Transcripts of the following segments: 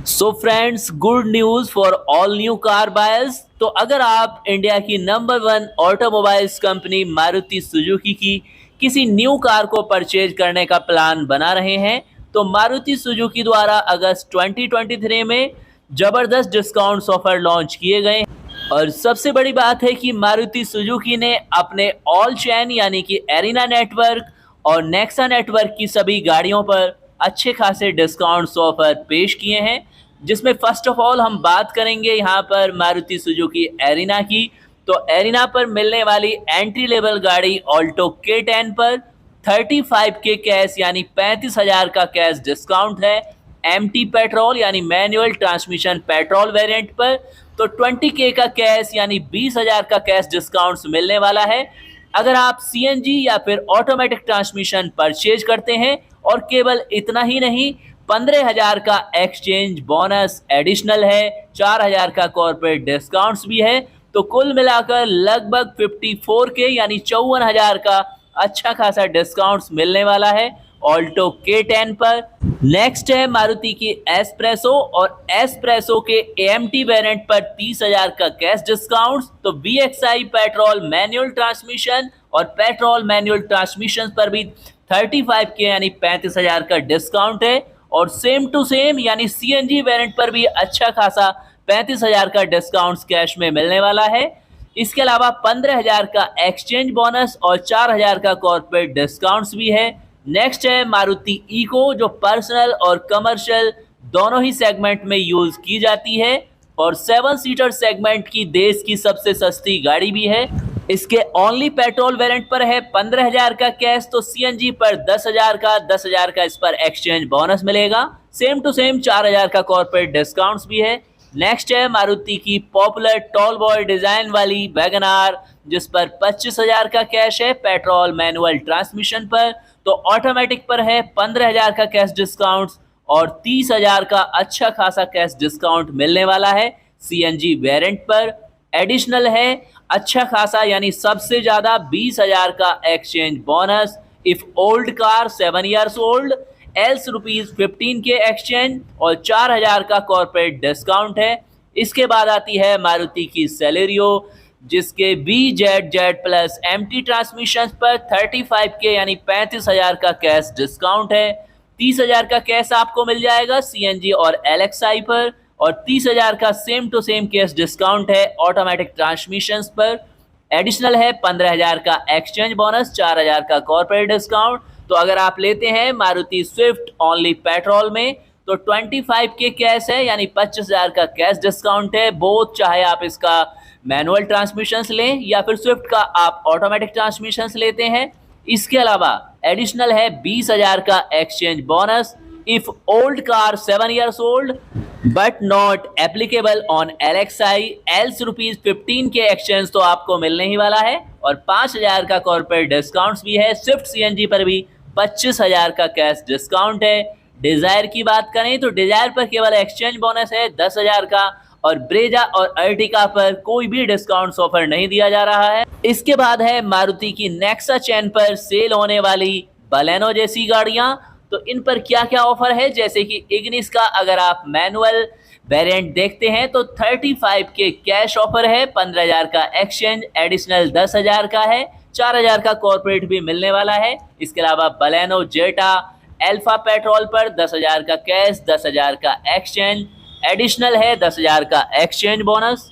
So friends, good news for all new car buyers. तो अगर आप इंडिया की number 1 automobiles company Maruti Suzuki की किसी न्यू कार को परचेज करने का प्लान बना रहे हैं, तो मारुति सुजुकी द्वारा अगस्त 2023 में जबरदस्त डिस्काउंट्स ऑफर लॉन्च किए गए हैं। और सबसे बड़ी बात है कि मारुति सुजुकी ने अपने ऑल चैन यानी कि एरिना नेटवर्क और नेक्सा नेटवर्क की सभी गाड़ियों पर अच्छे खासे डिस्काउंट्स ऑफर पेश किए हैं, जिसमें फर्स्ट ऑफ ऑल हम बात करेंगे यहाँ पर मारुति सुजुकी एरिना की। तो एरिना पर मिलने वाली एंट्री लेवल गाड़ी ऑल्टो K10 पर 35 के कैश यानी 35,000 का कैश डिस्काउंट है। एमटी पेट्रोल यानी मैनुअल ट्रांसमिशन पेट्रोल वेरिएंट पर तो 20 के का कैश यानी 20,000 का कैश डिस्काउंट्स मिलने वाला है। अगर आप सीएनजी या फिर ऑटोमेटिक ट्रांसमिशन परचेज करते हैं, और केवल इतना ही नहीं, 15,000 का एक्सचेंज बोनस एडिशनल है, 4,000 का कॉर्पोरेट डिस्काउंट्स भी है। तो कुल मिलाकर लगभग 54 के यानी 54,000 का अच्छा खासा डिस्काउंट्स मिलने वाला है ऑल्टो K10 पर। नेक्स्ट है मारुति की एस्प्रेसो, और एस्प्रेसो के एएमटी वेरिएंट पर 30,000 का कैश डिस्काउंट्स। तो VXI पेट्रोल मैनुअल ट्रांसमिशन और पेट्रोल मैनुअल ट्रांसमिशन पर भी 35 के यानी 35,000 का डिस्काउंट है। और सेम टू सेम यानी सीएनजी वेरिएंट पर भी अच्छा खासा 35,000 का डिस्काउंट्स कैश में मिलने वाला है। इसके अलावा 15,000 का एक्सचेंज बोनस और 4,000 का कॉर्पोरेट डिस्काउंट्स भी है। नेक्स्ट है मारुति इको, जो पर्सनल और कमर्शियल दोनों ही सेगमेंट में यूज की जाती है और 7 सीटर सेगमेंट की देश की सबसे सस्ती गाड़ी भी है। इसके ओनली पेट्रोल वेरिएंट पर है 15,000 का कैश, तो सीएनजी पर 10,000 का इस पर एक्सचेंज बोनस मिलेगा। सेम टू सेम 4,000 का कॉर्पोरेट डिस्काउंट्स भी है। नेक्स्ट है मारुति की पॉपुलर टॉल बॉय डिजाइन वाली वैगन आर, जिस पर 25,000 का कैश है पेट्रोल मैनुअल ट्रांसमिशन पर। तो ऑटोमेटिक पर है 15,000 का कैश डिस्काउंट और 30,000 का अच्छा खासा कैश डिस्काउंट मिलने वाला है सीएनजी वेरिएंट पर। एडिशनल है अच्छा खासा यानी सबसे ज्यादा 20,000 का exchange bonus if old car 7 years old, else ₹15 के एक्सचेंज और 4,000 का कॉर्पोरेट डिस्काउंट है। इसके बाद आती है मारुति की सेलेरियो, जिसके BZZ प्लस एमटी ट्रांसमिशन पर 35 के यानी 35,000 का कैश डिस्काउंट है। 30,000 का कैश आपको मिल जाएगा सीएनजी और LXI पर, और 30,000 का same to same cash discount है ऑटोमेटिक ट्रांसमिशन पर। एडिशनल है 15,000 का एक्सचेंज बोनस, 4,000 का कॉर्पोरेट डिस्काउंट। तो अगर आप लेते हैं मारुति स्विफ्ट ओनली पेट्रोल में, तो 25 के कैश है यानी 25,000 का कैश डिस्काउंट है। बोथ, चाहे आप इसका मैनुअल ट्रांसमिशंस लें या फिर स्विफ्ट का आप ऑटोमेटिक ट्रांसमिशंस लेते हैं। इसके अलावा एडिशनल है 20,000 का exchange bonus if old car 7 years old but not applicable on LXI, else ₹15 के एक्सचेंज तो आपको मिलने ही वाला है, और 5,000 का कॉर्पोरेट डिस्काउंट्स भी है। स्विफ्ट सीएनजी पर भी 25,000 का कैश डिस्काउंट है। डिजायर की बात करें तो डिजायर पर केवल एक्सचेंज बोनस है 10,000 का, और ब्रेजा और अर्टिका पर कोई भी डिस्काउंट्स ऑफर नहीं दिया जा रहा है। इसके बाद है मारुति की नेक्सा चैन पर सेल होने वाली बलेनो जैसी गाड़ियां। तो इन पर क्या क्या ऑफर है, जैसे कि इग्निस का अगर आप मैनुअल वेरिएंट देखते हैं तो 35 के कैश ऑफर है, 15,000 का एक्सचेंज, एडिशनल 10,000 का है, 4,000 का कॉर्पोरेट भी मिलने वाला है। इसके अलावा बलेनो जेटा अल्फा पेट्रोल पर 10,000 का कैश, 10,000 का एक्सचेंज, एडिशनल है 10,000 का एक्सचेंज बोनस।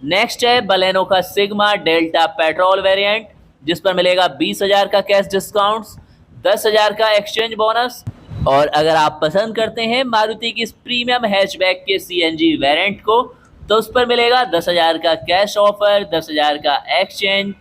नेक्स्ट है बलेनो का सिग्मा डेल्टा पेट्रोल वेरिएंट, जिस पर मिलेगा 20,000 का कैश डिस्काउंट, 10,000 का एक्सचेंज बोनस। और अगर आप पसंद करते हैं मारुति की इस प्रीमियम हैचबैक के सीएनजी वेरिएंट को, तो उस पर मिलेगा 10,000 का कैश ऑफर, 10,000 का एक्सचेंज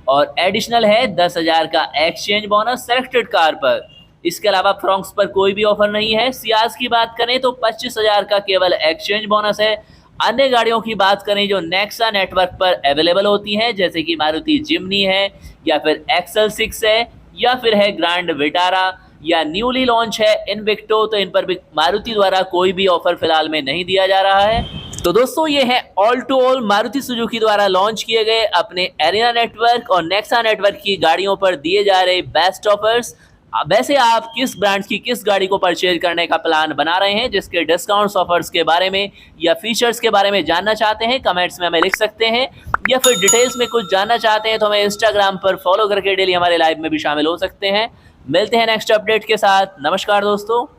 और एडिशनल है 10,000 का एक्सचेंज बोनस सेलेक्टेड कार पर। इसके अलावा फ्रॉन्क्स पर कोई भी ऑफर नहीं है। सियाज की बात करें तो 25,000 का केवल एक्सचेंज बोनस है। अन्य गाड़ियों की बात करें जो नेक्सा नेटवर्क पर अवेलेबल होती हैं, जैसे कि मारुति जिम्नी है या फिर XL6 है या फिर है ग्रैंड विटारा या न्यूली लॉन्च है इनविक्टो, तो इन पर भी मारुति द्वारा कोई भी ऑफर फिलहाल में नहीं दिया जा रहा है। तो दोस्तों, ये है all to all Maruti Suzuki द्वारा लॉन्च किए गए अपने एरिना नेटवर्क और नेक्सा नेटवर्क की गाड़ियों पर दिए जा रहे बेस्ट ऑफर्स। वैसे आप किस ब्रांड्स की किस गाड़ी को परचेज करने का प्लान बना रहे हैं, जिसके डिस्काउंट्स ऑफर्स के बारे में या फीचर्स के बारे में जानना चाहते हैं, कमेंट्स में हमें लिख सकते हैं। या फिर डिटेल्स में कुछ जानना चाहते हैं तो हमें इंस्टाग्राम पर फॉलो करके डेली हमारे लाइव में भी शामिल हो सकते हैं। मिलते हैं नेक्स्ट अपडेट के साथ। नमस्कार दोस्तों।